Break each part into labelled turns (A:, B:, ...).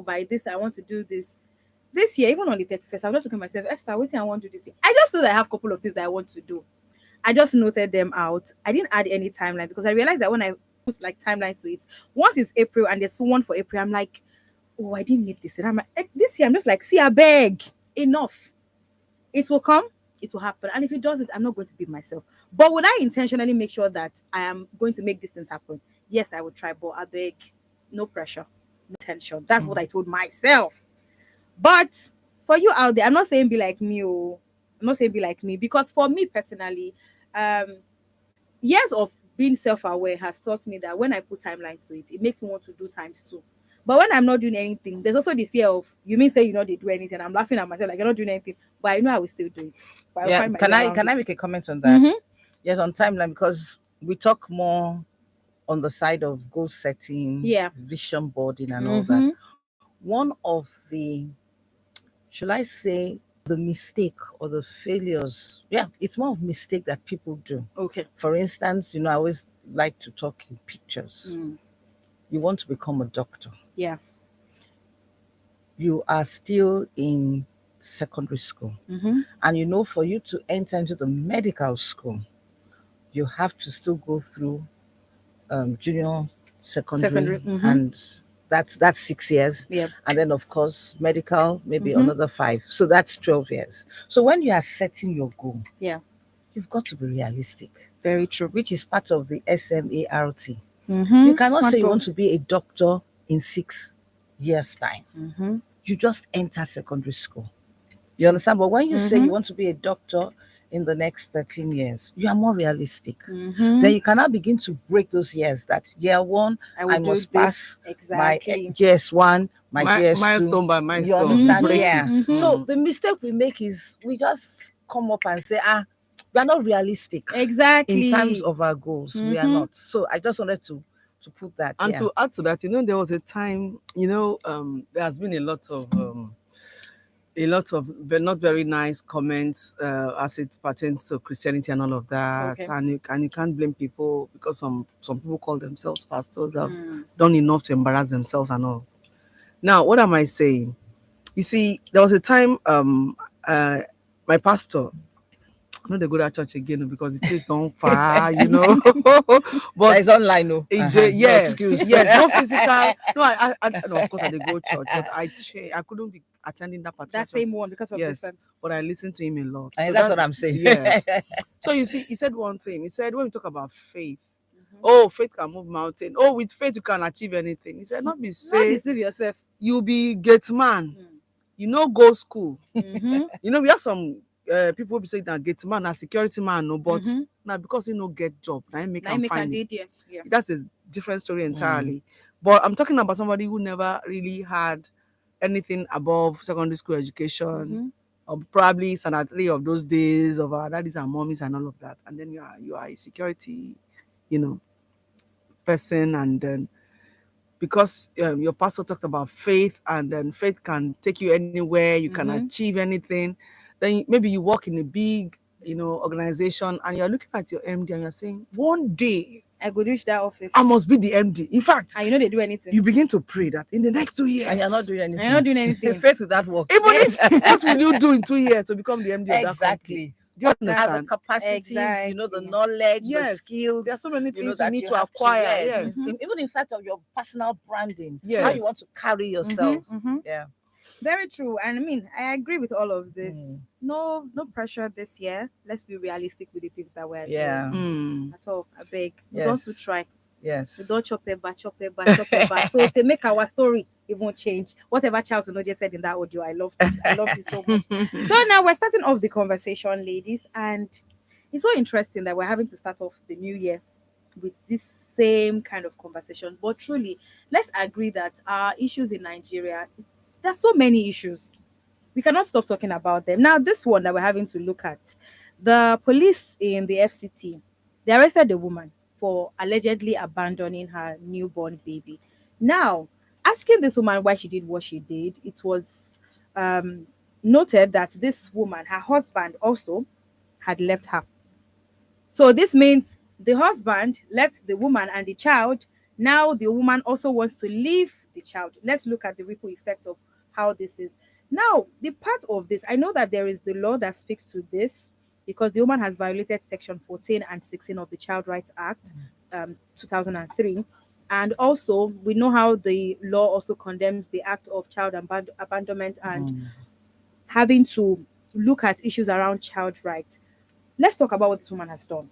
A: by this, I want to do this. This year, even on the 31st, I'm just looking at myself, Esther, what I want to do this year? I just know that I have a couple of things that I want to do. I just noted them out. I didn't add any timeline because I realized that when I put like timelines to it, once it's April and there's one for April, I'm like, oh, I didn't meet this. And I'm like, this year, I'm just like, see, I beg, enough. It will come, it will happen. And if it doesn't, I'm not going to beat myself. But would I intentionally make sure that I am going to make these things happen? Yes, I would try, but I beg, no pressure, no tension. That's what I told myself. But for you out there, I'm not saying be like me, oh, I'm not saying be like me, because for me personally, um, years of being self-aware has taught me that when I put timelines to it, it makes me want to do times two. But when I'm not doing anything, there's also the fear of you mean say you know they do anything. I'm laughing at myself like you're not doing anything, but I know I will still do it. But I'll
B: Yeah,
A: find my
B: can
A: way
B: I
A: around
B: can I
A: it.
B: make a comment on that?
A: Mhm.
B: Yes, on timeline, because we talk more on the side of goal setting,
A: Yeah.
B: vision boarding, and all that.
A: Mhm.
B: One of the, should I say, the mistake or the failures? Yeah, it's more of mistake that people do.
A: Okay.
B: For instance, I always like to talk in pictures.
A: Mm.
B: You want to become a doctor.
A: Yeah.
B: You are still in secondary school.
A: Mhm.
B: And for you to enter into the medical school, you have to still go through junior
A: Secondary.
B: secondary,
A: Mhm.
B: and that's 6 years.
A: Yeah.
B: And then of course medical, maybe
A: Mhm.
B: another 5. So that's 12 years. So when you are setting your goal,
A: Yeah.
B: you've got to be realistic,
A: Very true.
B: which is part of the SMART.
A: Mhm.
B: You cannot
A: Smart
B: say you
A: goal.
B: want to be a doctor in 6 years time.
A: Mhm.
B: You just enter secondary school. You understand? But when you say you
A: Mhm.
B: want to be a doctor in the next 13 years, you are more realistic.
A: Mhm.
B: Then you cannot begin to break those years. That year 1,
A: I will
B: I
A: do
B: must
A: this
B: pass my
A: exactly.
B: GS1, my GS2.
C: Milestone by
B: You
C: milestone,
B: understand?
C: break
A: Mhm.
B: Yeah.
C: it.
A: Mhm.
B: So the mistake we make is we just come up and say, we are not realistic in terms
A: Exactly.
B: of our goals. We are
A: Mhm.
B: not. So I just wanted to put that.
C: And
B: Yeah.
C: to add to that, there was a time, there has been a lot of not very nice comments as it pertains to Christianity and all of that.
A: Okay.
C: And you can't blame people because some people call themselves pastors, have
A: Mm.
C: done enough to embarrass themselves and all. Now, what am I saying? You see, there was a time my pastor, I know they go to church again because the place don't far,
B: That
C: but
B: is online, no. No
C: yes,
B: excuse.
C: yes, no physical. No, no, of course I did go church, but I couldn't be attending that particular
A: That
C: church.
A: same one because of
C: Yes,
A: distance.
C: but I listened to him a lot.
B: And
C: So
B: that's what I'm saying.
C: yes. So you see, he said one thing. He said when we talk about faith,
A: Mhm.
C: oh, faith can move mountain. Oh, with faith you can achieve anything. He said, not be
A: Not
C: say
A: deceive yourself.
C: you be gate man,
A: Mm.
C: go school.
A: Mhm.
C: We have some people be saying that gate man, a security man, no, but
A: Mhm.
C: now because he no get job, now he make
A: Now you
C: him
A: make
C: find
A: a
C: it.
A: did yeah.
C: That's a different story entirely. But I'm talking about somebody who never really had anything above secondary school education,
A: Mhm.
C: or probably standard 3 of those days of our daddies and mommies and all of that. And then you are a security, you know, person, and then because your pastor talked about faith, and then faith can take you anywhere, you can
A: Mhm.
C: achieve anything. Then maybe you work in a big, organization, and you're looking at your MD and you're saying, one day
A: I could reach that office.
C: I must be the MD. In fact,
A: And they do anything.
C: you begin to pray that in the next 2 years,
B: And you're not doing anything.
A: And you're not doing anything.
B: Faith without works.
C: even if what will you do in 2 years to become the MD of that company?
B: Exactly.
C: Do you
B: Have the
C: understand?
B: capacities, the
A: Exactly.
B: knowledge, the
C: Yes.
B: skills.
C: There are so many things you
B: that
C: need to
B: have
C: acquire.
B: yes.
C: Yes.
B: Even in fact of your personal branding, how
C: Yes.
B: you want to carry yourself.
A: Mhm.
B: Yeah.
A: Very true. And I mean, I agree with all of this.
B: Mm.
A: No pressure this year. Let's be realistic with the things that we're
B: Yeah.
A: doing. At all. I beg. We
B: Yes.
A: don't to try.
B: Yes.
A: We don't chop eba. So to make our story even change, whatever Charles just said in that audio, I loved it. I loved it so much. So now we're starting off the conversation, ladies, and it's so interesting that we're having to start off the new year with this same kind of conversation. But truly, let's agree that our issues in Nigeria, there's so many issues. We cannot stop talking about them. Now, this one that we're having to look at, the police in the FCT, they arrested the woman for allegedly abandoning her newborn baby. Now, asking this woman why she did what she did, it was noted that this woman, her husband also had left her. So this means the husband left the woman and the child. Now the woman also wants to leave the child. Let's look at the ripple effect of how this is. Now, the part of this, I know that there is the law that speaks to this because the woman has violated Section 14 and 16 of the Child Rights Act, 2003. And also, we know how the law also condemns the act of child abandonment and having to look at issues around child rights. Let's talk about what this woman has done.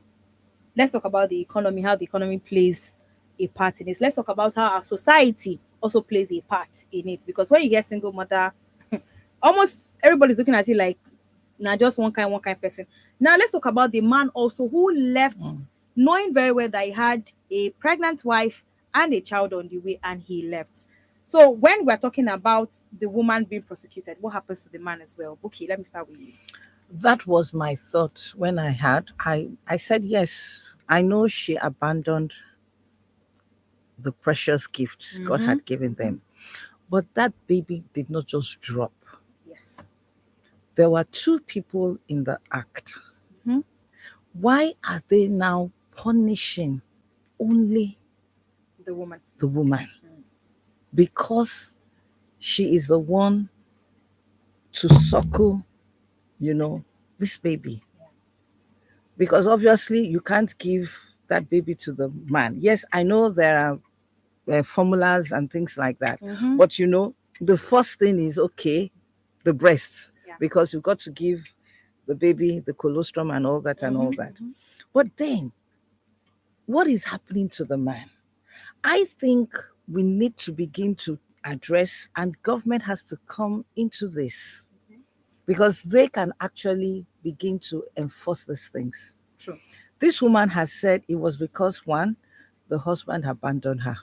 A: Let's talk about the economy, how the economy plays a part in this. Let's talk about how our society also plays a part in it. Because when you get single mother, almost everybody's looking at you like, now just one kind person. Now let's talk about the man also who left knowing very well that he had a pregnant wife and a child on the way and he left. So when we're talking about the woman being prosecuted, what happens to the man as well? Okay, let me start with you.
B: That was my thought when I said yes. I know she abandoned the precious gifts God had given them. But that baby did not just drop.
A: Yes.
B: There were two people in the act.
A: Mhm.
B: Why are they now punishing only
A: The woman.
B: the woman? Because she is the one to suckle, this baby. Because obviously you can't give that baby to the man. Yes, I know there are formulas and things like that. But the first thing is okay, the breasts,
A: Yeah.
B: because you've got to give the baby the colostrum and all that and all that. But then, what is happening to the man? I think we need to begin to address, and government has to come into this because they can actually begin to enforce these things.
A: True.
B: This woman has said it was because one, the husband abandoned her.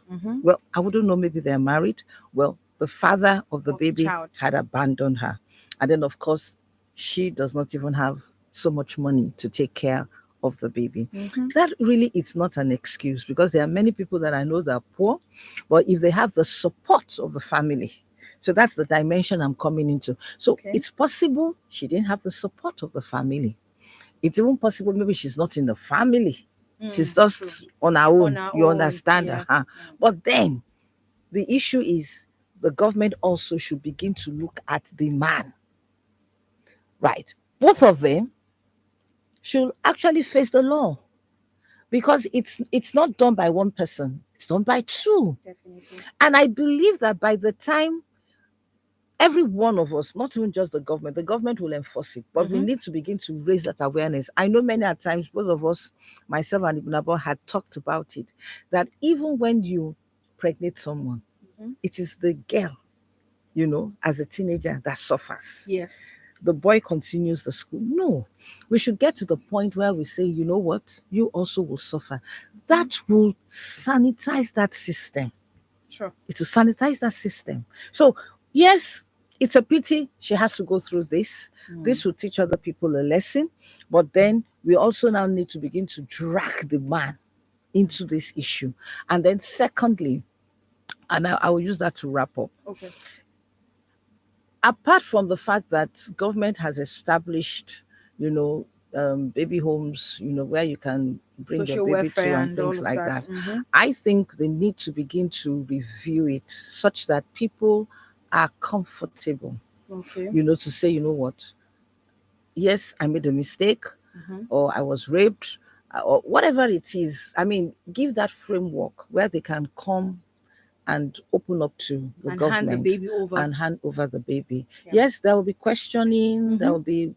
B: Well, I wouldn't know, maybe they're married. Well, the father of the baby
A: child.
B: had abandoned her. And then, of course, she does not even have so much money to take care of the baby. That really is not an excuse because there are many people that I know that are poor, but if they have the support of the family, so that's the dimension I'm coming into. So
A: Okay.
B: it's possible she didn't have the support of the family. It's even possible maybe she's not in the family. She's just
A: True.
B: on her own.
A: On her
B: You
A: own,
B: understand?
A: yeah.
B: But then the issue is the government also should begin to look at the man. Right. Both of them should actually face the law because it's not done by one person. It's done by two.
A: Definitely.
B: And I believe that by the time every one of us, not even just the government will enforce it, but we need to begin to raise that awareness. I know many at times, both of us, myself and Ibn Abba, had talked about it, that even when you pregnant someone, it is the girl, as a teenager that suffers.
A: Yes.
B: The boy continues the school. No, we should get to the point where we say, you know what, you also will suffer. That will sanitize that system.
A: Sure.
B: It will sanitize that system. So, yes, it's a pity she has to go through this. This will teach other people a lesson. But then we also now need to begin to drag the man into this issue. And then, secondly, and I will use that to wrap up.
A: Okay.
B: Apart from the fact that government has established, baby homes, where you can bring
A: Social
B: your baby
A: welfare
B: to and
A: and all
B: things
A: of
B: like
A: that.
B: that. I think they need to begin to review it such that people are comfortable,
A: Okay.
B: to say, you know what, yes, I made a mistake or I was raped or whatever it is. I mean, give that framework where they can come and open up to the
A: And hand the
B: government
A: baby over.
B: and hand over the baby.
A: Yeah.
B: Yes, there will be questioning, there will be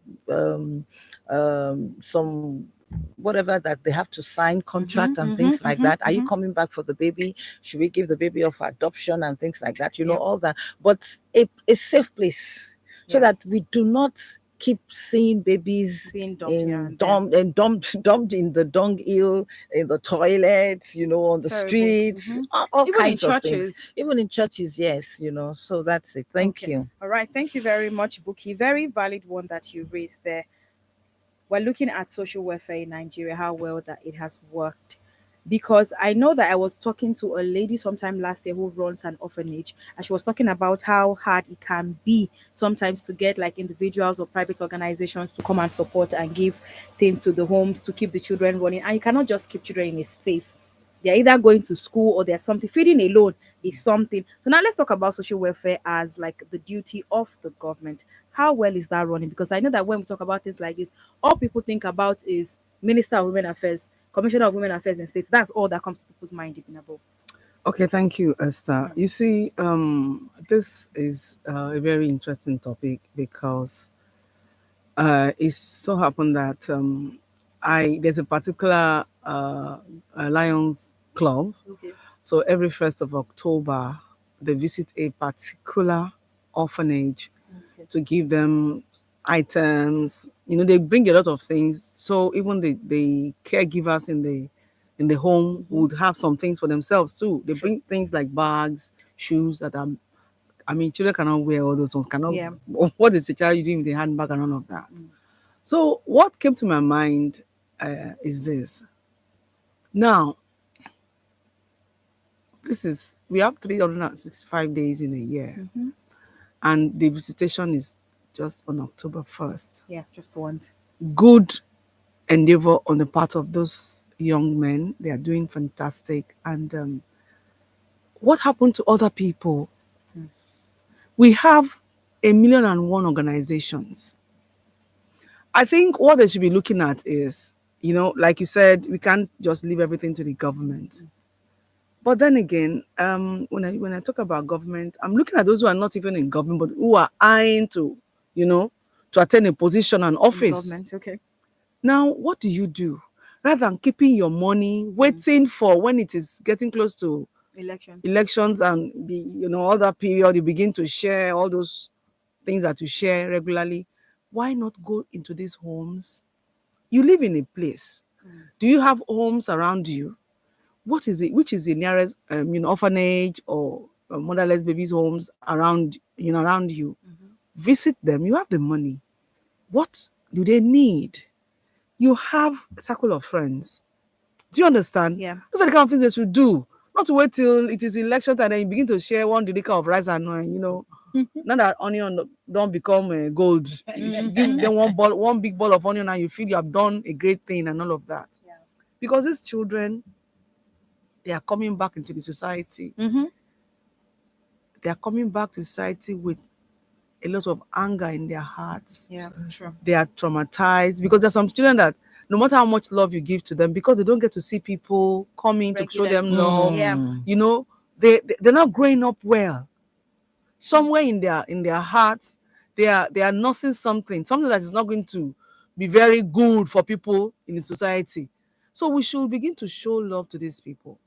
B: some whatever that they have to sign contract and things like that. Are you coming back for the baby? Should we give the baby up for adoption and things like that? All that. But a safe place so that we do not keep seeing babies
A: Being dumped here
B: in
A: and there.
B: dumped in the dunghill, in the toilets, on the
A: Terrible.
B: streets, all
A: Even in
B: kinds of things.
A: churches.
B: Even in churches, yes, So that's it. Thank
A: Okay.
B: you.
A: All right. Thank you very much, Buki. Very valid one that you raised there. We're looking at social welfare in Nigeria, how well that it has worked. Because I know that I was talking to a lady sometime last year who runs an orphanage, and she was talking about how hard it can be sometimes to get like individuals or private organizations to come and support and give things to the homes to keep the children running. And you cannot just keep children in a space. They're either going to school or there's something. Feeding alone is something. So now let's talk about social welfare as like the duty of the government. How well is that running? Because I know that when we talk about things like this, all people think about is Minister of Women Affairs, Commissioner of Women Affairs in states. That's all that comes to people's mind, even above.
C: Okay, thank you, Esther. You see, this is a very interesting topic because it so happened that I there's a particular Lions Club.
A: Okay.
C: So every 1st of October, they visit a particular orphanage
A: Okay.
C: to give them items. You know, they bring a lot of things. So even the caregivers in the home would have some things for themselves too. They bring things like bags, shoes that are. I mean, children cannot wear all those ones. Cannot.
A: Yeah.
C: What is the child doing with the handbag and all of that? So what came to my mind is this. Now, this is we have 365 days in a year, and the visitation is just on October 1st.
A: Yeah, just want.
C: Good endeavor on the part of those young men. They are doing fantastic. And what happened to other people? We have 1,000,001 organizations. I think what they should be looking at is, you know, like you said, we can't just leave everything to the government. But then again, when I talk about government, I'm looking at those who are not even in government, but who are eyeing to, you know, to attain a position and office.
A: Government, okay.
C: Now, what do you do? Rather than keeping your money, waiting for when it is getting close to
A: Elections.
C: elections and the, you know, all that period, you begin to share all those things that you share regularly. Why not go into these homes? You live in a place. Do you have homes around you? What is it? Which is the nearest, you know, orphanage or motherless babies homes around, you know, around you? Visit them. You have the money. What do they need? You have a circle of friends. Do you understand?
A: Yeah.
C: Those are the kind of things they should do. Not to wait till it is election time and then you begin to share one dedica of rice and you know, not that onion don't become gold. You should give them one big ball of onion and you feel you have done a great thing and all of that.
A: Yeah.
C: Because these children, they are coming back into the society. They are coming back to society with a lot of anger in their hearts.
A: Yeah, sure.
C: They are traumatized because there's some children that no matter how much love you give to them, because they don't get to see people coming to show them love,
A: Yeah.
C: you know, they're not growing up well. Somewhere in their hearts, they are nursing something that is not going to be very good for people in the society. So we should begin to show love to these people.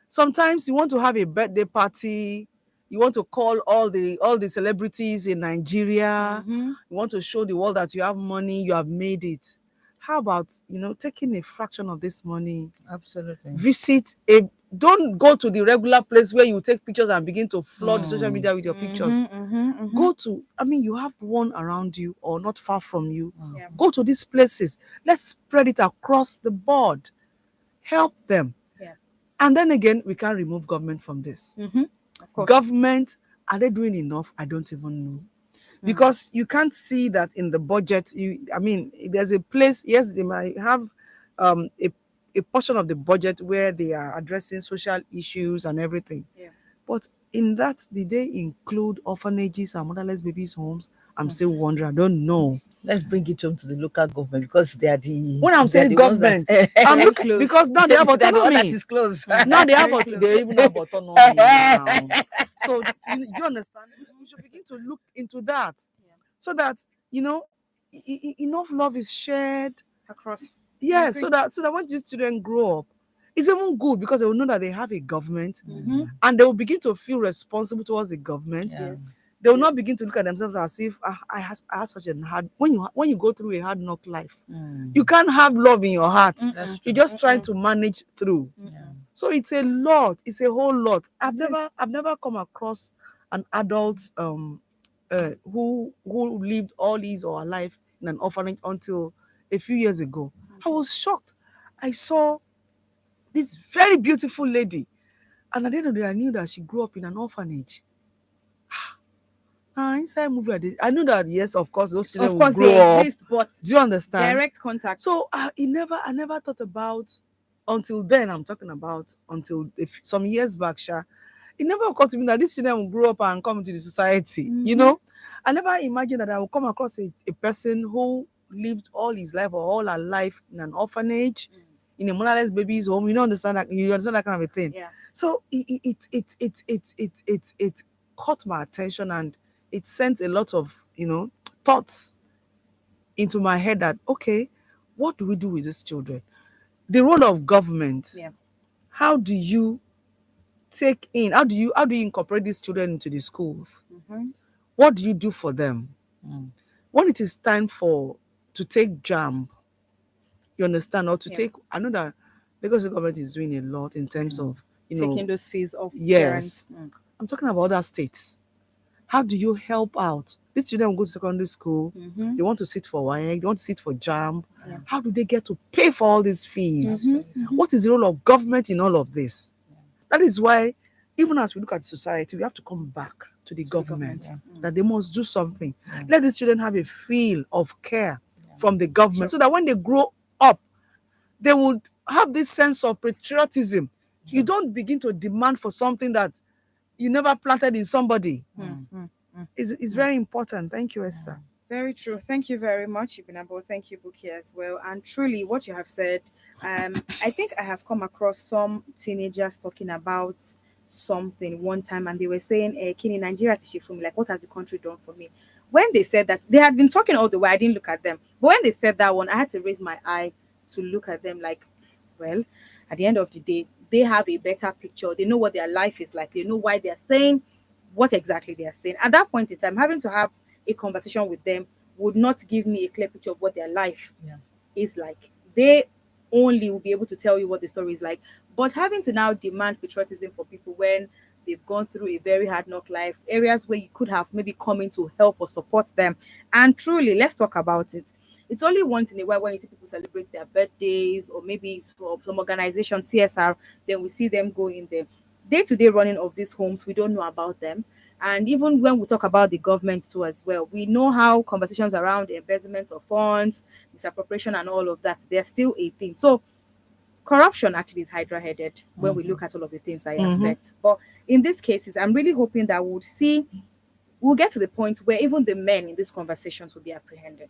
C: Sometimes you want to have a birthday party, you want to call all the celebrities in Nigeria, you want to show the world that you have money, you have made it. How about, you know, taking a fraction of this money,
B: Absolutely.
C: don't go to the regular place where you take pictures and begin to flood the social media with your pictures. Go to, I mean, you have one around you or not far from you.
A: Yeah.
C: Go to these places. Let's spread it across the board. Help them.
A: Yeah.
C: And then again, we can't remove government from this.
A: Of course.
C: Government, are they doing enough? I don't even know. Because you can't see that in the budget. I mean, there's a place, yes, they might have a portion of the budget where they are addressing social issues and everything.
A: Yeah.
C: But in that, did they include orphanages and motherless babies' homes? I'm still wondering. I don't know.
B: Let's bring it home to the local government because they are the.
C: When I'm
B: they are
C: saying
B: the ones
C: government,
B: that-
C: I'm
A: Very
C: looking
A: close.
C: because now they have
B: they are the one that
C: autonomy.
B: is close.
C: Now they have
A: Very close.
C: they even have autonomy now. So do you understand? We should begin to look into that, so that, you know, enough love is shared.
A: Across.
C: Yes, so that when these children grow up, it's even good because they will know that they have a government, and they will begin to feel responsible towards the government.
B: Yeah.
A: Yes.
C: They will not begin to look at themselves as if I had such a hard. When you go through a hard knock life, you can't have love in your heart.
B: That's
C: You're
B: true.
C: just trying to manage through. So it's a lot. It's a whole lot. I've never come across an adult who lived all his or her life in an orphanage until a few years ago. I was shocked. I saw this very beautiful lady, and at the end of the day, I knew that she grew up in an orphanage. Inside movie, I knew that, yes, of course, those children
A: Of
C: will
A: course
C: grow
A: they
C: up.
A: exist, but
C: Do you understand?
A: direct contact.
C: So I never thought about until then, I'm talking about until some years back, Sha, it never occurred to me that these children will grow up and come into the society. You know, I never imagined that I would come across a person who lived all his life or all her life in an orphanage, in a motherless baby's home. You don't understand that. You understand that kind of a thing.
A: Yeah.
C: So it caught my attention, and it sent a lot of thoughts into my head that, okay, what do we do with these children? The role of government.
A: Yeah.
C: How do you how do you incorporate these children into the schools? What do you do for them? When it is time to take jam, you understand, or to take, I know that Lagos government is doing a lot in terms of
A: taking those fees off
C: yes.
A: parents.
C: I'm talking about other states. How do you help out? These children will go to secondary school. They want to sit for WAEC, they want to sit for JAM. How do they get to pay for all these fees? What is the role of government in all of this? That is why, even as we look at society, we have to come back to the government, that they must do something. Let these children have a feel of care from the government, so that when they grow up, they would have this sense of patriotism. You don't begin to demand for something that you never planted in somebody. It's very important. Thank you, Esther.
A: Very true. Thank you very much, Ibinabo. Thank you, Buki, as well. And truly, what you have said, I think I have come across some teenagers talking about something one time, and they were saying, Kini, Nigeria teach for me, like, what has the country done for me? When they said that, they had been talking all the way, I didn't look at them. But when they said that one, I had to raise my eye to look at them like, well, at the end of the day, they have a better picture. They know what their life is like. They know why they're saying what exactly they are saying. At that point in time, having to have a conversation with them would not give me a clear picture of what their life is like. They only will be able to tell you what the story is like. But having to now demand patriotism for people when they've gone through a very hard knock life, areas where you could have maybe come in to help or support them. And truly, let's talk about it. It's only once in a while when you see people celebrate their birthdays, or maybe for some organization, CSR, then we see them go in there. Day-to-day running of these homes, we don't know about them. And even when we talk about the government too as well, we know how conversations around the embezzlement of funds, misappropriation and all of that, they're still a thing. So corruption actually is hydra-headed when we look at all of the things that it affects. But in these cases, I'm really hoping that we'll get to the point where even the men in these conversations will be apprehended.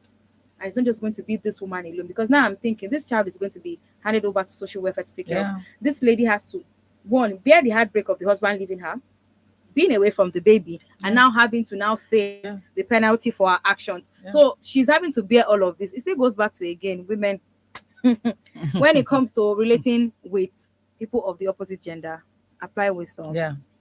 A: And it's not just going to be this woman alone, because now I'm thinking this child is going to be handed over to social welfare to take care of. This lady has to, one, bear the heartbreak of the husband leaving her, being away from the baby, and now having to now face the penalty for her actions. So she's having to bear all of this. It still goes back to, again, women, when it comes to relating with people of the opposite gender, apply wisdom.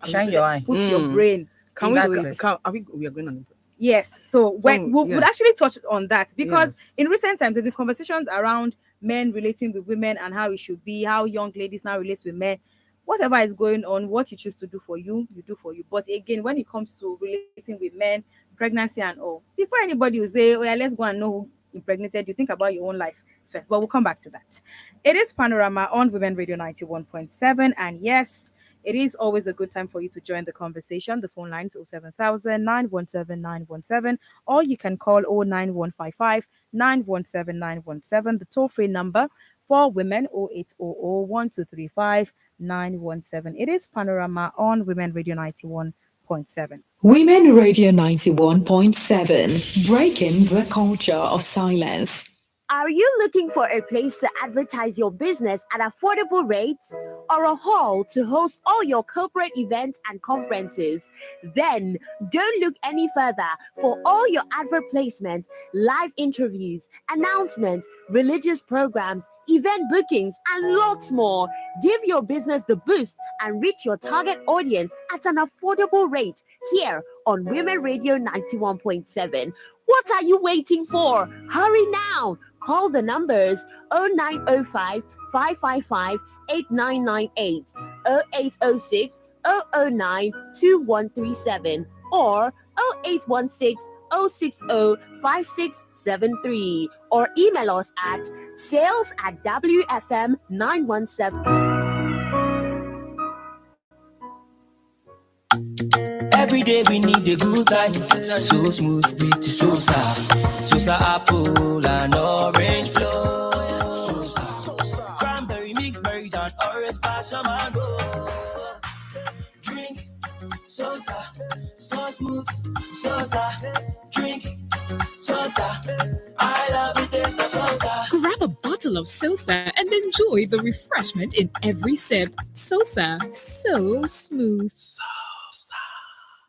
B: Shine your eye.
A: Put your brain.
C: We are going on.
A: Yes. So when we would actually touch on that, because
C: Yes.
A: in recent times there've been conversations around men relating with women and how it should be, how young ladies now relate with men. Whatever is going on, what you choose to do for you, you do for you. But again, when it comes to relating with men, pregnancy and all, before anybody will say, oh yeah, let's go and know who impregnated you, think about your own life first. But we'll come back to that. It is Panorama on Women Radio 91.7. And yes, it is always a good time for you to join the conversation. The phone line is 07000 917 917, or you can call 09155 917 917. The toll-free number for women 0800 1235 917. It is Panorama on Women Radio 91.7.
D: Women Radio 91.7, breaking the culture of silence.
E: Are you looking for a place to advertise your business at affordable rates, or a hall to host all your corporate events and conferences? Then don't look any further for all your advert placements, live interviews, announcements, religious programs, event bookings, and lots more. Give your business the boost and reach your target audience at an affordable rate here on Women Radio 91.7. What are you waiting for? Hurry now. Call the numbers 0905 555 8998, 0806 009 2137, or 0816 060 5673, or email us at sales@wfm917.
F: Every day we need a good time. So smooth with the Sosa apple and orange flow. Cranberry mixed berries passion man go. Drink Sosa, so smooth, Sosa. Drink Sosa, I love it, taste of Sosa.
G: Grab a bottle of Sosa and enjoy the refreshment in every sip. Sosa, so smooth.
F: Sosa,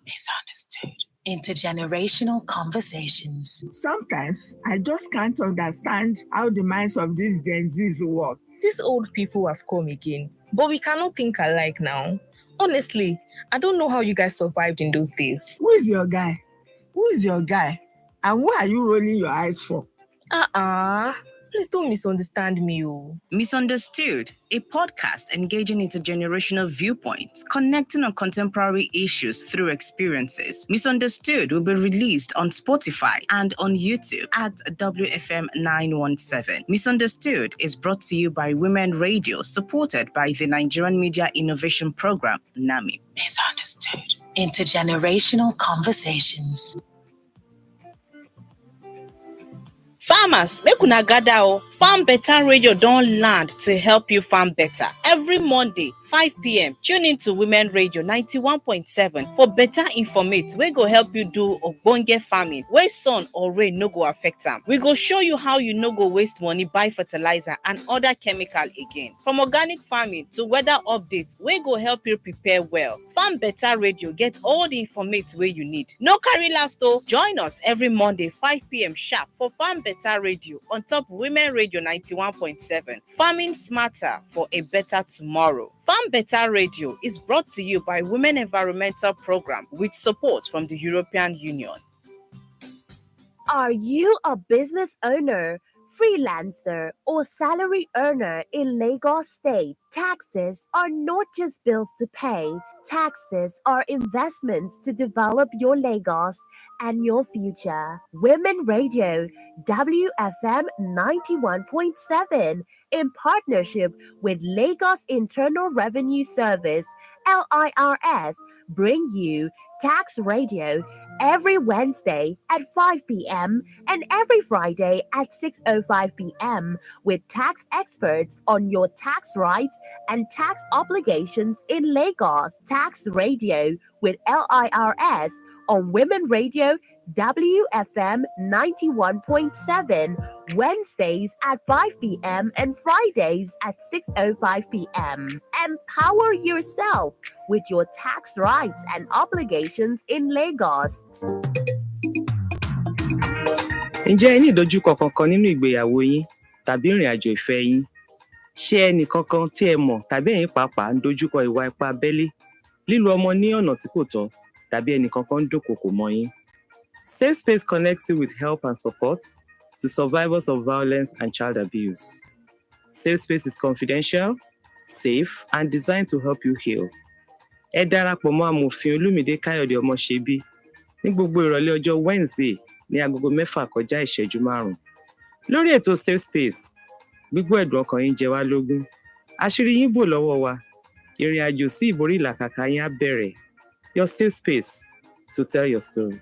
F: misunderstood. Intergenerational conversations.
H: Sometimes I just can't understand how the minds of these Gen Zs work.
I: These old people have come again, but we cannot think alike now. Honestly, I don't know how you guys survived in those days.
H: Who is your guy? Who is your guy? And who are you rolling your eyes for?
I: Please don't misunderstand me.
J: Misunderstood, a podcast engaging intergenerational viewpoints, connecting on contemporary issues through experiences. Misunderstood will be released on Spotify and on YouTube at WFM 917. Misunderstood is brought to you by Women Radio, supported by the Nigerian Media Innovation Program, NAMI.
F: Misunderstood. Intergenerational conversations.
J: Farmers, make una gather o. Farm Better Radio don land to help you farm better. Every Monday, 5 p.m, tune in to Women Radio 91.7 for better informate wey go help you do ogbonge farming wey sun or rain no go affect am. We go show you how you no go waste money buy fertilizer and other chemical again. From organic farming to weather updates wey go help you prepare well. Farm Better Radio get all the informate wey you need. No carry last o. Join us every Monday 5 p.m. sharp for Farm Better Radio on top Women Radio 91.7. Farming smarter for a better tomorrow. Farm Better Radio is brought to you by Women Environmental Program with support from the European Union.
E: Are you a business owner, freelancer, or salary earner in Lagos State? Taxes are not just bills to pay. Taxes are investments to develop your Lagos and your future. Women Radio, WFM 91.7, in partnership with Lagos Internal Revenue Service, LIRS, bring you Tax Radio every Wednesday at 5 p.m. and every Friday at 6:05 p.m. with tax experts on your tax rights and tax obligations in Lagos. Tax Radio with LIRS on Women Radio WFM 91.7, Wednesdays at 5 p.m. and Fridays at 6:05 p.m. Empower yourself with your tax rights and obligations in Lagos.
K: Ǹjẹ́ ẹ ní ìdojúkọ kankan nínú ìgbéyàwó yín tàbí ìrìn àjò ìfẹ́ yín? Ṣé ẹnì kankan tí ẹ mọ̀ tàbí ẹ̀yin pàápàá ń dojúkọ ìwà ipá abẹ́lé, lílo ọmọ ní ọ̀nà tí kò tọ́ tàbí ẹnì kankan ń dúnkòokò mọ́ yín? Safe Space connects you with help and support to survivors of violence and child abuse. Safe Space is confidential, safe, and designed to help you heal. Ẹ darapọ̀ mọ́ amòfin Olúmídé Káyọ̀dé Ọmọṣẹ́bí ní gbogbo ìrọ̀lẹ́ ọjọ́ Wednesday ní agogo 6:05. Lórí ètò Safe Space, gbígbọ́ ẹ̀dùn ọkàn yín jẹ wá lógún. Àṣírí yín bò lọ́wọ́ wa. Ìrìn àjò sí ìborí ìlàkàkà yín á bẹ̀rẹ̀. Your Safe Space to tell your story.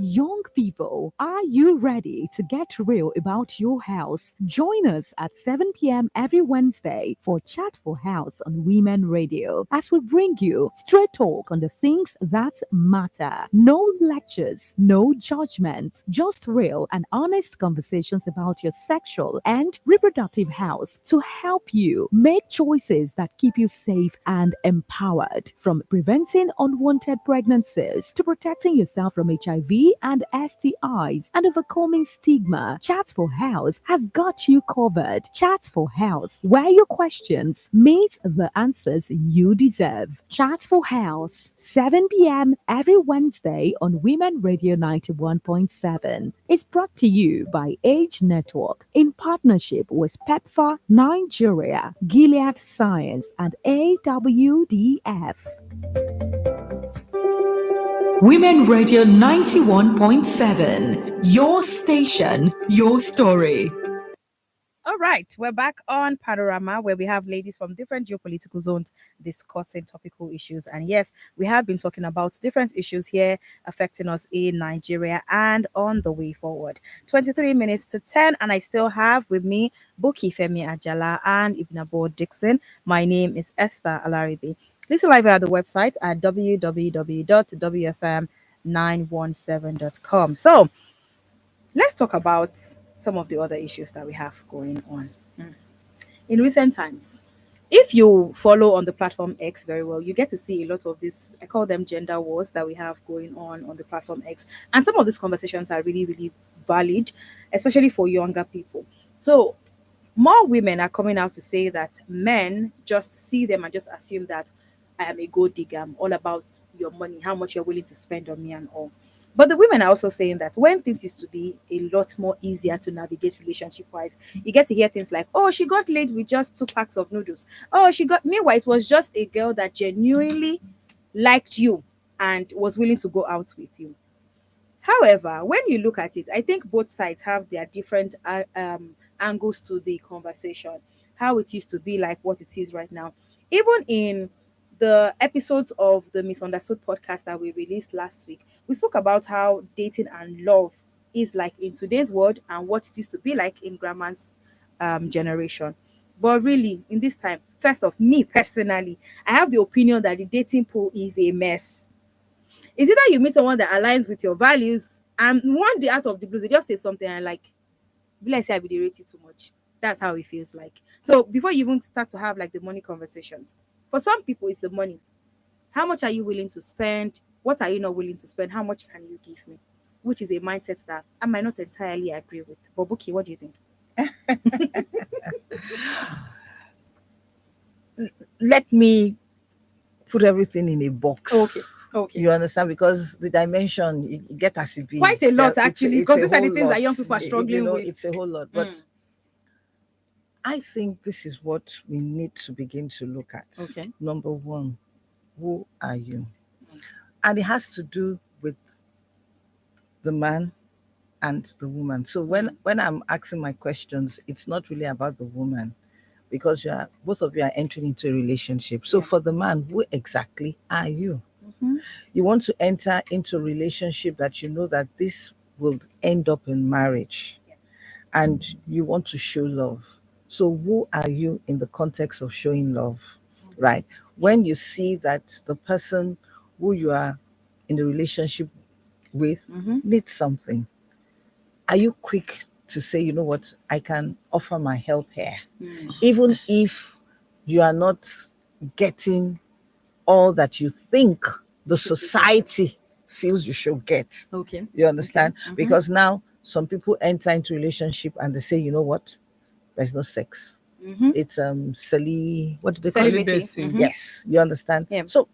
L: Young people, are you ready to get real about your house? Join us at 7 p.m. every Wednesday for Chat for House on Women Radio as we bring you straight talk on the things that matter. No lectures, no judgments, just real and honest conversations about your sexual and reproductive health to help you make choices that keep you safe and empowered. From preventing unwanted pregnancies to protecting yourself from HIV and STIs and overcoming stigma, Chats for Health has got you covered. Chats for Health, where your questions meet the answers you deserve. Chats for Health, 7 p.m. every Wednesday on Women Radio 91.7. Is brought to you by Age Network in partnership with PEPFAR Nigeria, Gilead Science, and AWDF.
D: Women Radio 91.7. Your station, your story.
A: All right, we're back on Panorama where we have ladies from different geopolitical zones discussing topical issues. And yes, we have been talking about different issues here affecting us in Nigeria and on the way forward. 23 minutes to 10, and I still have with me Buki Femi Ajala and Ibnabo Dixon. My name is Esther Alaribi. Listen live at the website at www.wfm917.com. So, let's talk about some of the other issues that we have going on. In recent times, if you follow on the platform X very well, you get to see a lot of this, I call them gender wars that we have going on the platform X. And some of these conversations are really, really valid, especially for younger people. So more women are coming out to say that men just see them and just assume that I am a gold digger. I'm all about your money, how much you're willing to spend on me and all. But the women are also saying that when things used to be a lot more easier to navigate relationship wise, you get to hear things like, oh, she got laid with just 2 packs of noodles. Oh, meanwhile, it was just a girl that genuinely liked you and was willing to go out with you. However, when you look at it, I think both sides have their different angles to the conversation. How it used to be like what it is right now. Even in the episodes of the Misunderstood podcast that we released last week, we spoke about how dating and love is like in today's world and what it used to be like in grandma's generation. But really, in this time, first off, me personally, I have the opinion that the dating pool is a mess. Is either you meet someone that aligns with your values, and one day out of the blue, they just say something and like, be like say I be dey rate you too much. That's how it feels like. So before you even start to have like the money conversations, for some people it's the money. How much are you willing to spend? What are you not willing to spend? How much can you give me? Which is a mindset that I might not entirely agree with. But Buki, what do you think?
B: Let me put everything in a box.
A: Okay. Okay.
B: You understand? Because the dimension you get as it be.
A: Quite a lot,
B: Yeah,
A: actually,
B: it's
A: because
B: a
A: these are the
B: whole
A: things that
B: lot.
A: young people are struggling with.
B: It's a whole lot. But I think this is what we need to begin to look at.
A: Okay.
B: Number one, who are you? And it has to do with the man and the woman. So when I'm asking my questions, it's not really about the woman, because both of you are entering into a relationship. So for the man, who exactly are you? You want to enter into a relationship that you know that this will end up in marriage, and you want to show love. So who are you in the context of showing love, right? When you see that the person who you are in the relationship with needs something, are you quick to say, you know what, I can offer my help here, even if you are not getting all that you think the society feels you should get?
A: Okay.
B: You understand?
A: Okay.
B: Because now some people enter into relationship and they say, you know what, there's no sex. It's what do they call it?
A: Celibacy.
B: Yes, you understand?
A: Yeah.
B: So,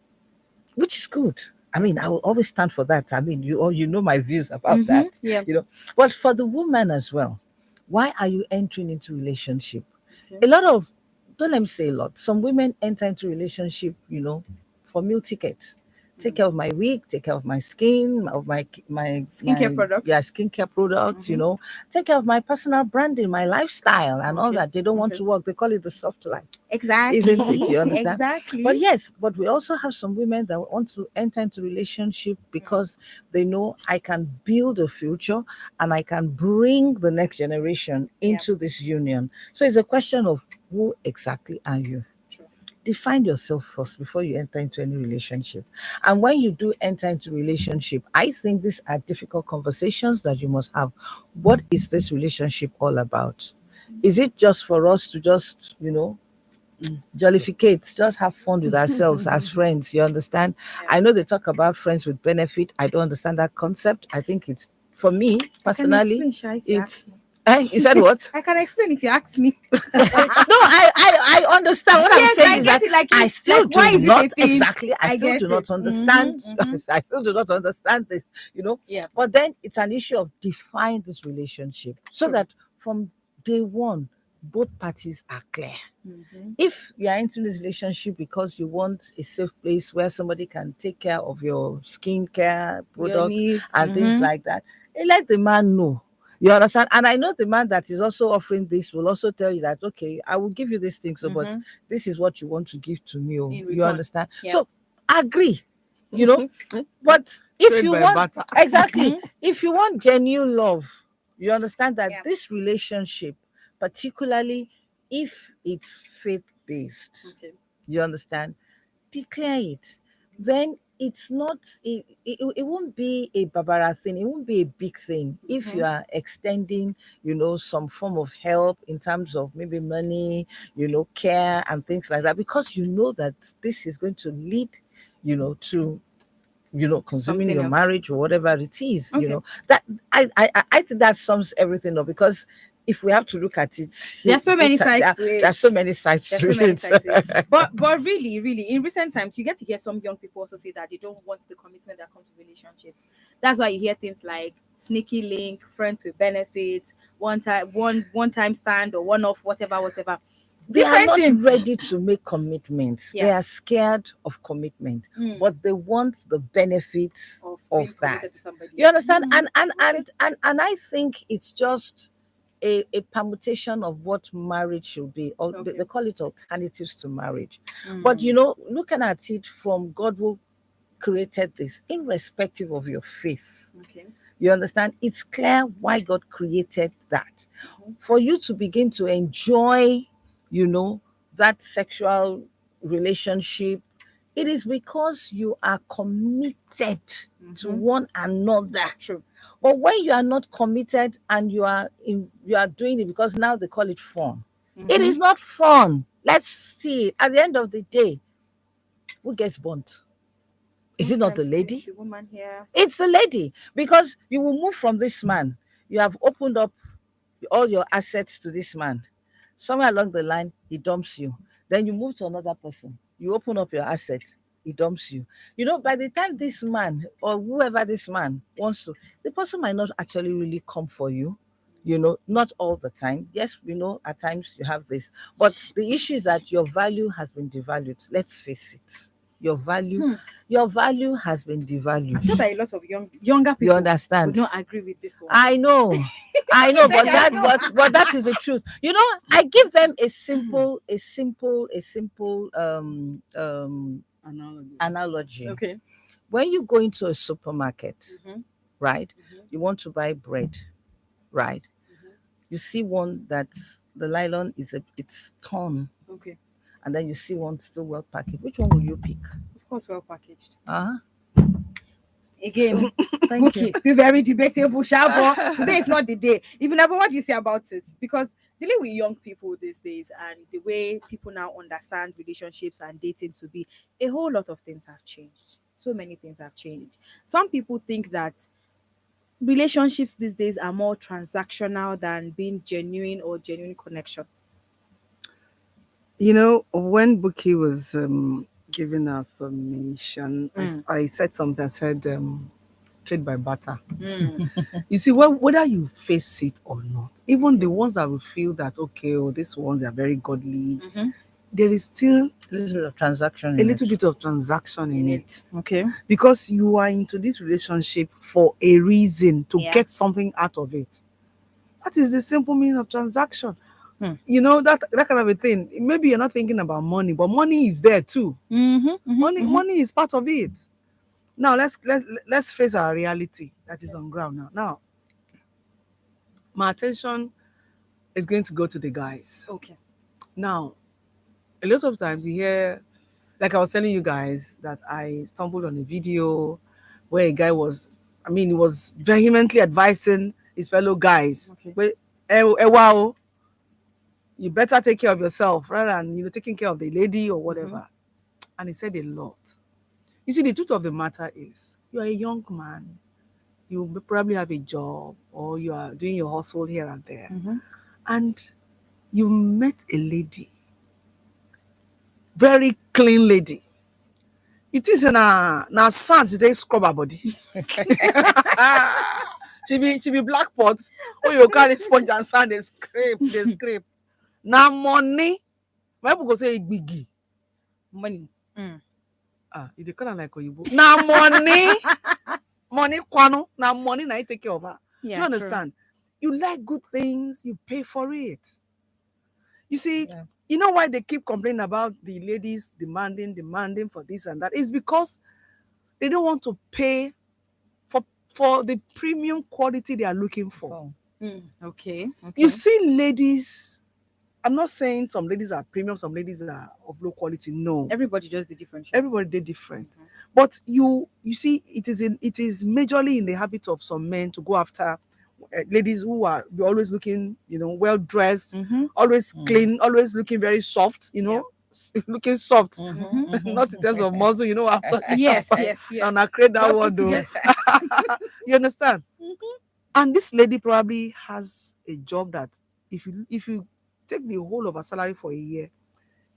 B: which is good. I mean, I will always stand for that. I mean, you know my views about that.
A: Yeah.
B: You know, but for the woman as well, why are you entering into relationship? A lot of, don't let me say a lot. Some women enter into relationship, for meal ticket. Take care of my wig, take care of my skin, of my
A: Skincare products.
B: Yeah, skincare products. Take care of my personal branding, my lifestyle, and all that. They don't want to work. They call it the soft life.
A: Exactly.
B: Isn't it? You understand?
A: Exactly.
B: But yes, but we also have some women that want to enter into relationship because they know I can build a future and I can bring the next generation into this union. So it's a question of who exactly are you? Define yourself first before you enter into any relationship. And when you do enter into relationship, I think these are difficult conversations that you must have. What is this relationship all about? Is it just for us to just, jollificate, just have fun with ourselves as friends? You understand? I know they talk about friends with benefit. I don't understand that concept. I think it's, for me personally, it's you said what?
A: I can explain if you ask me.
B: No, I understand. What I'm saying is that I still do not exactly. I still do not understand. I still do not understand this.
A: Yeah.
B: But then it's an issue of define this relationship so that from day one, both parties are clear. If you are entering this relationship because you want a safe place where somebody can take care of your skincare products
A: needs,
B: and things like that, let the man know You understand? And I know the man that is also offering this will also tell you that, okay, I will give you this thing, so but this is what you want to give to me. You understand?
A: Yeah.
B: So agree, but if
C: Trade
B: you
C: by
B: want
C: barter.
B: exactly, if you want genuine love, you understand that this relationship, particularly if it's faith-based, you understand, declare it. Then it's not it won't be a barbara thing, it won't be a big thing if you are extending some form of help in terms of maybe money, care and things like that, because you know that this is going to lead to consuming
A: Something
B: your
A: else.
B: marriage or whatever it is. That I think that sums everything up, because if we have to look at it,
A: There's so many sides to it.
B: There's so many sides
A: There's
B: to
A: so many
B: it.
A: sides to it. But really, in recent times, you get to hear some young people also say that they don't want the commitment that comes with relationship. That's why you hear things like sneaky link, friends with benefits, one time stand or one off, whatever.
B: They are
A: Different
B: not
A: things.
B: ready to make commitments. They
A: Yeah.
B: are scared of commitment, but they want the benefits
A: being
B: of
A: committed
B: that.
A: to somebody.
B: You understand? And I think it's just a permutation of what marriage should be. Or they call it alternatives to marriage. But looking at it from God who created this, irrespective of your faith.
A: Okay.
B: You understand? It's clear why God created that. For you to begin to enjoy, that sexual relationship, it is because you are committed to one another.
A: True.
B: But when you are not committed and you are doing it because now they call it fun. It is not fun. Let's see. At the end of the day, who gets burnt? Is it not the lady?
A: The woman here.
B: It's the lady, because you will move from this man. You have opened up all your assets to this man. Somewhere along the line, he dumps you. Then you move to another person. You open up your assets, he dumps you. By the time this man or whoever this man wants to, the person might not actually really come for you. Not all the time. Yes, we know at times you have this. But the issue is that your value has been devalued. Let's face it. Your value has been devalued.
A: I'm sure that a lot of younger people
B: You understand?
A: would not agree with this one.
B: I know, but that is the truth. I give them a simple analogy.
A: Okay.
B: When you go into a supermarket, right? You want to buy bread, right? You see one that the nylon it's torn.
A: Okay.
B: And then you see one still well packaged. Which one will you pick?
A: Of course, well packaged.
B: So,
A: Again,
B: thank you.
A: still very debatable, Shabo. Today is not the day. Even about what you say about it, because dealing with young people these days and the way people now understand relationships and dating to be, a whole lot of things have changed. So many things have changed. Some people think that relationships these days are more transactional than being genuine connection.
C: When Buki was giving us submission, I said something. I said, trade by barter. You see, whether you face it or not, even the ones that will feel that, okay, these ones are very godly, there is still
B: a little bit of transaction
C: in it.
A: Okay.
C: Because you are into this relationship for a reason, to get something out of it. That is the simple meaning of transaction. That kind of a thing. Maybe you're not thinking about money, but money is there too. Money is part of it. Now let's face our reality that is on ground now. Now, my attention is going to go to the guys.
A: Okay.
C: Now, a lot of times you hear, like I was telling you guys, that I stumbled on a video where a guy was vehemently advising his fellow guys.
A: Okay.
C: Wow, you better take care of yourself rather than taking care of the lady or whatever. And he said a lot. You see, the truth of the matter is, you are a young man. You probably have a job or you are doing your hustle here and there. And you met a lady, very clean lady. It is na sand she take scrub her body. she be black pot. Or you carry sponge and sand, they scrape. Now money, my people go say biggie.
A: Money.
C: You call am like Oyibo. Now money kwano. Now money na you take care of her. Do you understand? You like good things, you pay for it. You see, you know why they keep complaining about the ladies demanding for this and that? It's because they don't want to pay for the premium quality they are looking for.
A: Okay.
C: You see ladies, I'm not saying some ladies are premium, some ladies are of low quality. No.
A: Everybody just the different.
C: Everybody did different. But you see, it is majorly in the habit of some men to go after ladies who are always looking, well dressed, always clean, always looking very soft, looking soft, not in terms of muscle, I'm talking
A: Yes,
C: about.
A: yes.
C: And I create that word though. You understand? And this lady probably has a job that if you take the whole of her salary for a year,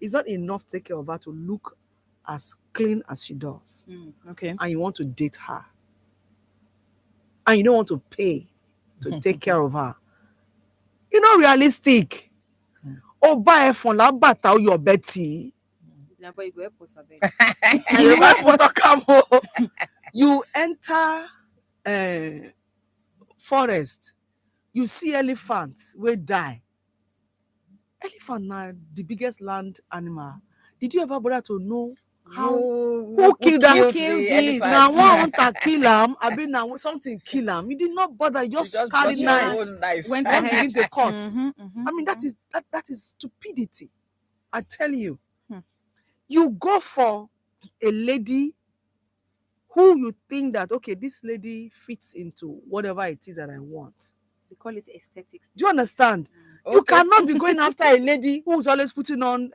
C: it's not enough to take care of her to look as clean as she does.
A: Okay.
C: And you want to date her. And you don't want to pay to take care of her. You're not realistic. Oh, buy for la bata your Betty. You enter forest, you see elephants will die. Elephant now the biggest land animal. Did you ever bother to know how who killed
B: it?
C: Now one to kill him, I mean now something kill him. You did not bother, you just carry knife.
B: Went
C: and
B: ahead.
C: begin to cut. I mean that is stupidity. I tell you. You go for a lady who you think that okay, this lady fits into whatever it is that I want.
A: They call it aesthetics.
C: Do you understand? You cannot be going after a lady who's always putting on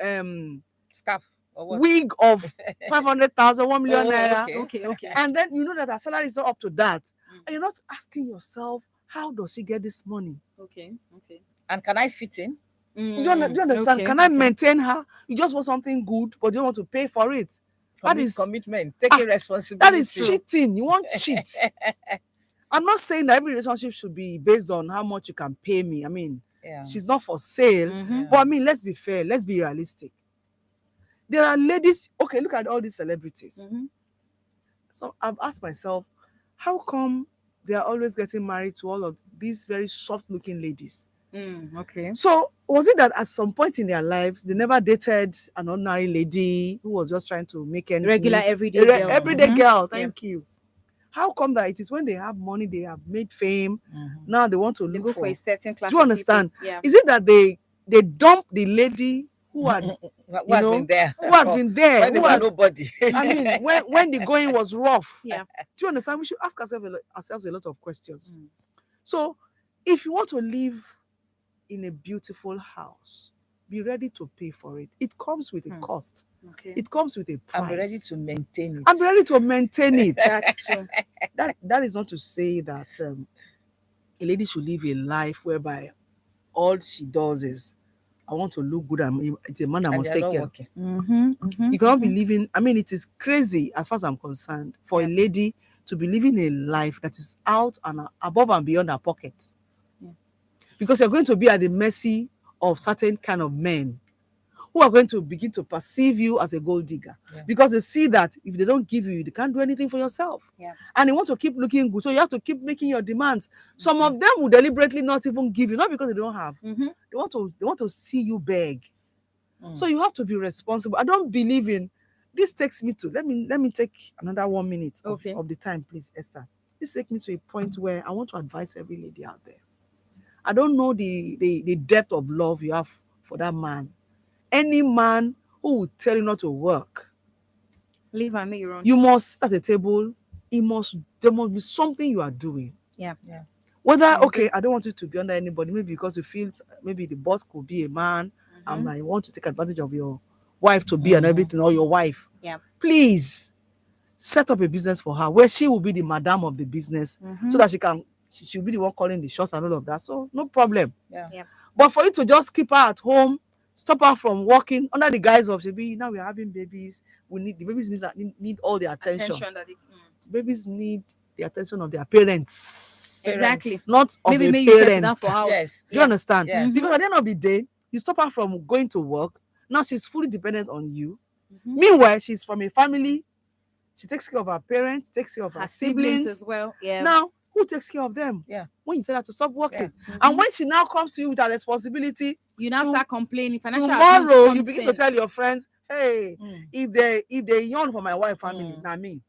B: scarf or what?
C: Wig of 500,000, 1 million naira.
A: Okay.
C: And then you know that her salary is not up to that. And you're not asking yourself, how does she get this money?
A: Okay.
B: And can I fit in?
C: Do you understand? Can I maintain her? You just want something good, but you don't want to pay for it. That is
B: commitment, taking responsibility.
C: That is cheating. You want cheat. I'm not saying that every relationship should be based on how much you can pay me. I mean, she's not for sale. But I mean, let's be fair. Let's be realistic. There are ladies. Okay, look at all these celebrities. So I've asked myself, how come they are always getting married to all of these very soft-looking ladies?
A: Okay.
C: So was it that at some point in their lives they never dated an ordinary lady who was just trying to make ends
A: regular
C: meet?
A: everyday girl?
C: Everyday girl. Thank you. How come that it is when they have money, they have made fame, now they want to
A: They
C: look
A: go for a certain class.
C: Do you understand?
A: Of people. Yeah.
C: Is it that they dump the lady who had
B: who has been there?
C: Who has been there?
B: When they were nobody.
C: I mean, when the going was rough.
A: Yeah.
C: Do you understand? We should ask ourselves a lot of questions. So, if you want to live in a beautiful house, be ready to pay for it. It comes with a cost.
A: Okay.
C: It comes with a price.
B: I'm ready to maintain it.
C: I'm ready to maintain it.
A: That's true.
C: That is not to say that a lady should live a life whereby all she does is, I want to look good. It's a man I must take care. You cannot be living. I mean, it is crazy as far as I'm concerned for a lady to be living a life that is out and above and beyond her pocket. Because you're going to be at the mercy of certain kind of men who are going to begin to perceive you as a gold digger. Because they see that if they don't give you, they can't do anything for yourself. And they want to keep looking good. So you have to keep making your demands. Some of them will deliberately not even give you, not because they don't have. They want to see you beg. So you have to be responsible. I don't believe in this. Takes me to let me take another 1 minute of the time, please, Esther. This takes me to a point where I want to advise every lady out there. I don't know the depth of love you have for that man. Any man who will tell you not to work,
A: leave and make your own.
C: You must sit at a table. There must be something you are doing.
A: Yeah.
C: Whether I don't want you to be under anybody, maybe because you feel maybe the boss could be a man, and I want to take advantage of your wife to be and everything, or your wife.
A: Yeah.
C: Please set up a business for her where she will be the madam of the business, so that she'll be the one calling the shots and all of that. So no problem.
A: Yeah.
C: But for you to just keep her at home, stop her from working under the guise of now we're having babies. The babies need all the attention. Babies need the attention of their parents.
A: Exactly.
C: Not of
A: maybe
C: a
A: you set
C: parent.
A: down for house.
C: Yes. Do you understand?
B: Yes.
C: Because at the end of the day, you stop her from going to work. Now she's fully dependent on you. Meanwhile, she's from a family. She takes care of her parents, takes care of her siblings
A: as well. Yeah.
C: Now, who takes care of them?
B: Yeah.
C: When you tell her to stop working.
B: Yeah.
C: And when she now comes to you with a responsibility,
A: you now start complaining. Financial
C: tomorrow
A: abuse
C: you begin to
A: comes in.
C: tell your friends, hey, if they yawn for my wife family, na me.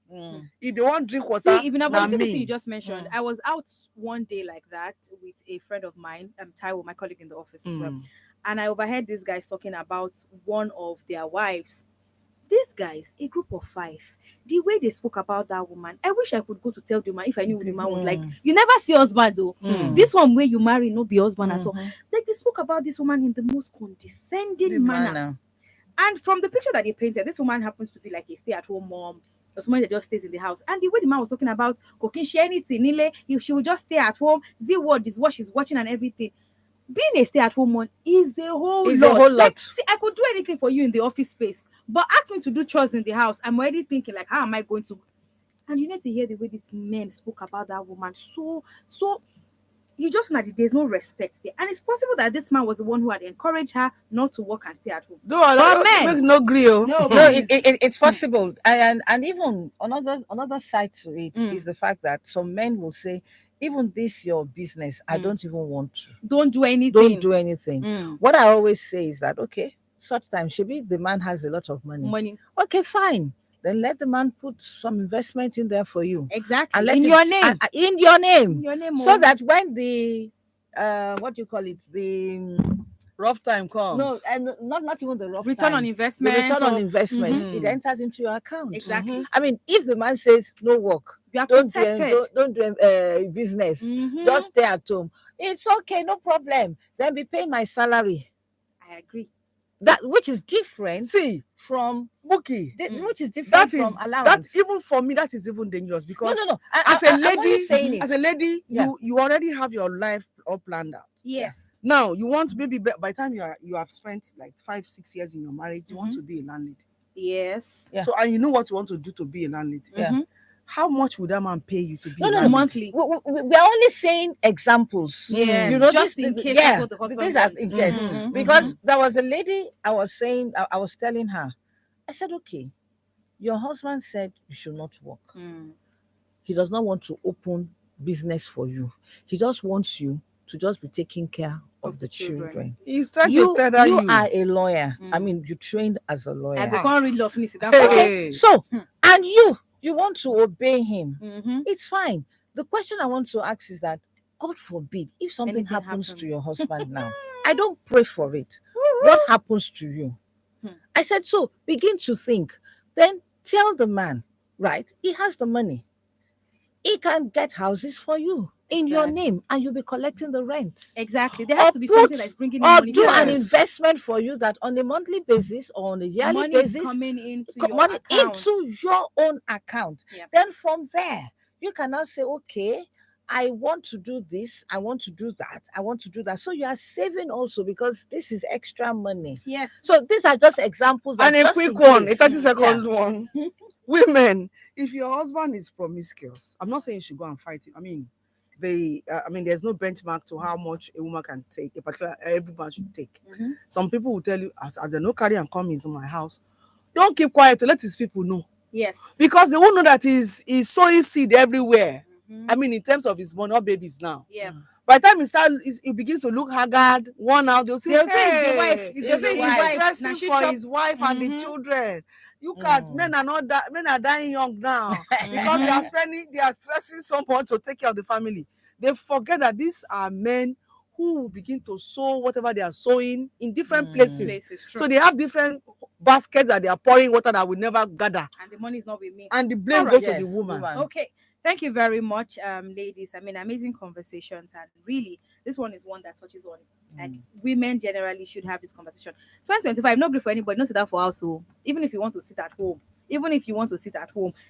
C: If they want drink water,
A: See, even about
C: na
A: this thing you
C: me.
A: just mentioned, I was out one day like that with a friend of mine, Taiwo, my colleague in the office as well, and I overheard these guys talking about one of their wives. These guys, a group of 5, the way they spoke about that woman, I wish I could go to tell the man if I knew the man was like. You never see husband though. This one where you marry no be husband at all. Like they spoke about this woman in the most condescending manner. And from the picture that they painted, this woman happens to be like a stay-at-home mom or someone that just stays in the house. And the way the man was talking about cooking, she anything, she will just stay at home, see what is what she's watching and everything. Being a stay-at-home mom is a whole lot. Like, see, I could do anything for you in the office space, but ask me to do chores in the house. I'm already thinking like, how am I going to? And you need to hear the way these men spoke about that woman. So you just know that there's no respect there. And it's possible that this man was the one who had encouraged her not to work and stay at home.
C: Make no grill.
B: No, it's possible. And even another side to it is the fact that some men will say, even this your business, I don't even want to.
A: Don't do anything.
B: What I always say is that, okay, such time, maybe the man has a lot of money. Okay, fine. Then let the man put some investment in there for you.
A: Exactly.
B: And let
A: in your name.
B: In your name. So
A: Oh.
B: that when the what do you call it? The
C: rough time comes.
B: No, and not even the rough
A: return
B: time.
A: on investment.
B: The return on investment. It enters into your account.
A: Exactly.
B: I mean, if the man says no work,
A: you are
B: don't
A: protected.
B: don't do business, just stay at home. It's okay, no problem. Then be paying my salary.
A: I agree.
B: That which is different.
C: See,
B: from
C: Bookie,
B: which is different from allowance.
C: That even for me, that is even dangerous because
B: no.
C: As a lady, you already have your life all planned out.
A: Yes.
C: Now you want maybe by the time you have spent like 5-6 years in your marriage, you want to be a landlady.
A: Yes.
C: So and you know what you want to do to be a landlady. How much would that man pay you to be?
B: No, monthly. We are only saying examples.
A: Yes.
B: You know,
A: just in case that's what the husband
B: wants. Because there was a lady I was telling her, I said, okay, your husband said you should not work. He does not want to open business for you. He just wants you to just be taking care of the children.
C: He's trying to tether you.
B: You are a lawyer. I mean, you trained as a lawyer.
A: I can't read law.
B: Okay. So, and you want to obey him. It's fine. The question I want to ask is that, God forbid, if something happens to your husband now, I don't pray for it. What happens to you? I said, so begin to think. Then tell the man, right? He has the money. He can get houses for you in your name, and you'll be collecting the rent.
A: Exactly. There has to be something that's bringing in money.
B: Or do an investment for you that on a monthly basis or on a yearly basis,
A: coming into
B: your own account. Then from there, you can now say, okay, I want to do this, I want to do that, I want to do that. So you are saving also because this is extra money.
A: Yes.
B: So these are just examples.
C: And a quick one, a 30-second one. Women, if your husband is promiscuous, I'm not saying you should go and fight him. I mean, there's no benchmark to how much a woman can take. Every man should take. Some people will tell you, as they no carry and come into my house, don't keep quiet to let his people know.
A: Yes.
C: Because they won't know that he's sowing seed everywhere. I mean, in terms of his money, babies now.
A: Yeah.
C: By the time he begins to look haggard, worn out, they'll say
A: it's the wife.
C: They'll say he's stressing for his wife and the children. You can't. Men are dying young now because they are stressing someone to take care of the family. They forget that these are men who will begin to sow whatever they are sowing in different places. So they have different baskets that they are pouring water that will never gather.
A: And the money is not with me.
C: And the blame goes to the woman.
A: Okay. Thank you very much, ladies. I mean, amazing conversations, and really, this one is one that touches on like women generally should have this conversation. 2025, not good for anybody. Not sit down for house. So even if you want to sit at home,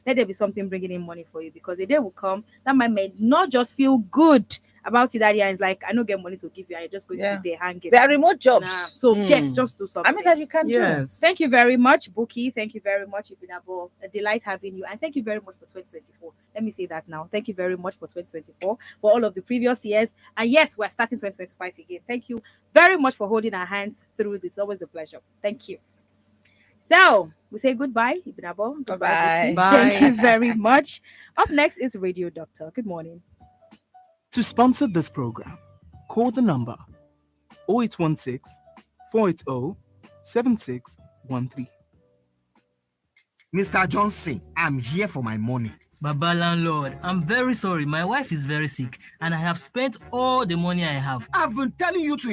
A: let there be something bringing in money for you, because a day will come that may not just feel good about you that year. It's like, I don't get money to give you, and you're just going to be there hanging.
B: There are remote jobs.
A: So yes, just do something.
B: I mean, that you can do.
A: Thank you very much, Bookie. Thank you very much, Ibinabo. A delight having you. And thank you very much for 2024. Let me say that now. Thank you very much for 2024, for all of the previous years. And yes, we're starting 2025 again. Thank you very much for holding our hands through this. It's always a pleasure. Thank you. So we say goodbye, Ibinabo.
B: Bye.
A: Thank you very much. Up next is Radio Doctor. Good morning.
M: To sponsor this program, call the number 0816 480 7613.
N: Mr. Johnson, I'm here for my money.
O: Baba landlord, I'm very sorry. My wife is very sick and I have spent all the money I have.
N: I've been telling you to